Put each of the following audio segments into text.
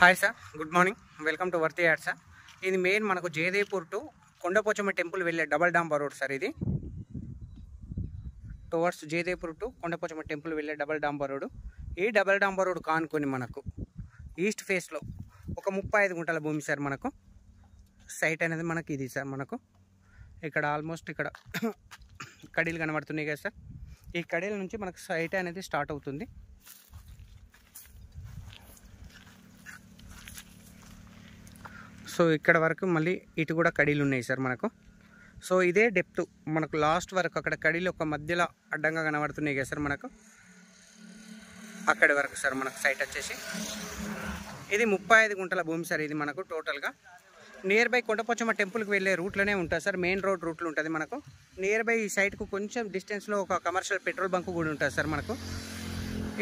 Hi sir, good morning. Welcome to worthy ad sir. ఇది main మనకు Jayadevpur to Kondapochamma temple వెళ్ళే double డాంబర్ road sir. ఇది towards Jayadevpur to Kondapochamma temple వెళ్ళే డబల్ డాంబర్ రోడ్. ఈ డబల్ డాంబర్ రోడ్ కానుకొని మనకు ఈస్ట్ ఫేస్లో ఒక 35 గుంటల భూమి సార్. మనకు సైట్ అనేది మనకి ఇది సార్. మనకు ఇక్కడ ఆల్మోస్ట్ ఇక్కడ కడీలు కనబడుతున్నాయి కదా సార్. ఈ కడీల నుంచి మనకు సైట్ అనేది స్టార్ట్ అవుతుంది. సో ఇక్కడ వరకు మళ్ళీ ఇటు కూడా కడీలు ఉన్నాయి సార్ మనకు. సో ఇదే డెప్త్ మనకు లాస్ట్ వరకు అక్కడ కడీలు ఒక మధ్యలో అడ్డంగా కనబడుతున్నాయి కదా సార్. మనకు అక్కడి వరకు సార్ మనకు సైట్ వచ్చేసి ఇది 35 గుంటల భూమి సార్. ఇది మనకు టోటల్గా నియర్ బై కొండపోచమ్మ టెంపుల్కి వెళ్ళే రూట్లోనే ఉంటుంది సార్. మెయిన్ రోడ్ రూట్లో ఉంటుంది మనకు. నియర్ బై ఈ సైట్కు కొంచెం డిస్టెన్స్లో ఒక కమర్షియల్ పెట్రోల్ బంక్ కూడా ఉంటుంది సార్ మనకు.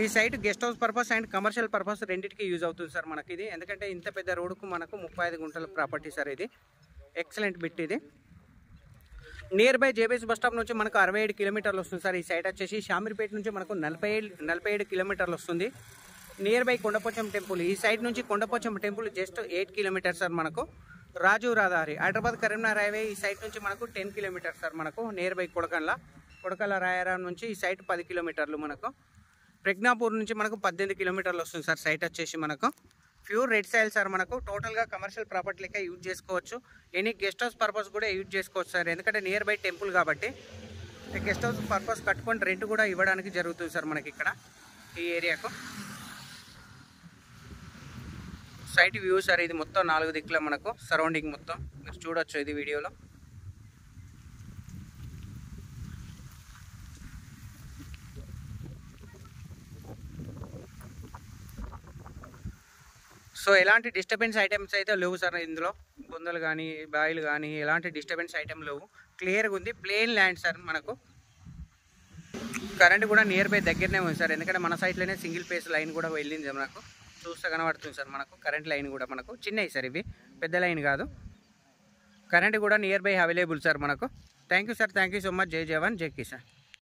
ఈ site guest house purpose and commercial purpose రెండింటికి యూజ్ అవుతుంది సార్ మనకి ఇది. ఎందుకంటే ఇంత పెద్ద రోడ్కు మనకు 35 గుంటల ప్రాపర్టీ సార్. ఇది ఎక్సలెంట్ బిట్. ఇది nearby JBS bus stop నుంచి మనకు 67 కిలోమీటర్లు వస్తుంది సార్. ఈ సైట్ వచ్చేసి షామీర్పేట నుంచి మనకు 47 కిలోమీటర్లు వస్తుంది. Near by Kondapochamma temple. ఈ సైట్ నుంచి Kondapochamma temple just 8 kilometres sir. మనకు రాజు రహదారి హైదరాబాద్ కరీంనగర్ హైవే ఈ సైట్ నుంచి మనకు 10 కిలోమీటర్స్ సార్. మనకు నియర్ బై కొడకళ్ళ రాయారం నుంచి ఈ సైట్ 10 కిలోమీటర్లు. మనకు ప్రజ్ఞాపూర్ నుంచి మనకు 18 కిలోమీటర్లు వస్తుంది సార్. సైట్ వచ్చేసి మనకు ప్యూర్ రెడ్ సాయిల్ సార్. మనకు టోటల్గా కమర్షియల్ ప్రాపర్టీ లెక్క యూజ్ చేసుకోవచ్చు. ఎనీ గెస్ట్ హౌస్ పర్పస్ కూడా యూజ్ చేసుకోవచ్చు సార్. ఎందుకంటే నియర్ బై టెంపుల్ కాబట్టి గెస్ట్ హౌస్ పర్పస్ కట్టుకొని రెంట్ కూడా ఇవ్వడానికి జరుగుతుంది సార్ మనకి ఇక్కడ ఈ ఏరియాకు. Site view sir. ఇది మొత్తం 4 దిక్కుల మనకు సరౌండింగ్ మొత్తం మీరు చూడొచ్చు ఇది వీడియోలో. సో ఎలాంటి డిస్టర్బెన్స్ ఐటమ్స్ అయితే లేవు సార్ ఇందులో. బొందలు కానీ బాయిలు కానీ ఎలాంటి డిస్టర్బెన్స్ ఐటమ్ లేవు. క్లియర్గా ఉంది. Plane land sir. మనకు కరెంట్ కూడా నియర్ బై దగ్గరనే ఉంది సార్. ఎందుకంటే మన సైట్లోనే సింగిల్ ఫేస్ లైన్ కూడా వెళ్ళింది మనకు. చూస్తే కనబడుతుంది సార్ మనకు కరెంట్ లైన్ కూడా. మనకు చిన్నవి సార్ ఇవి, పెద్ద లైన్ కాదు. కరెంట్ కూడా నియర్ బై అవైలబుల్ సార్ మనకు. Thank you sir. Thank you so much. జై జవాన్ జై కిసాన్.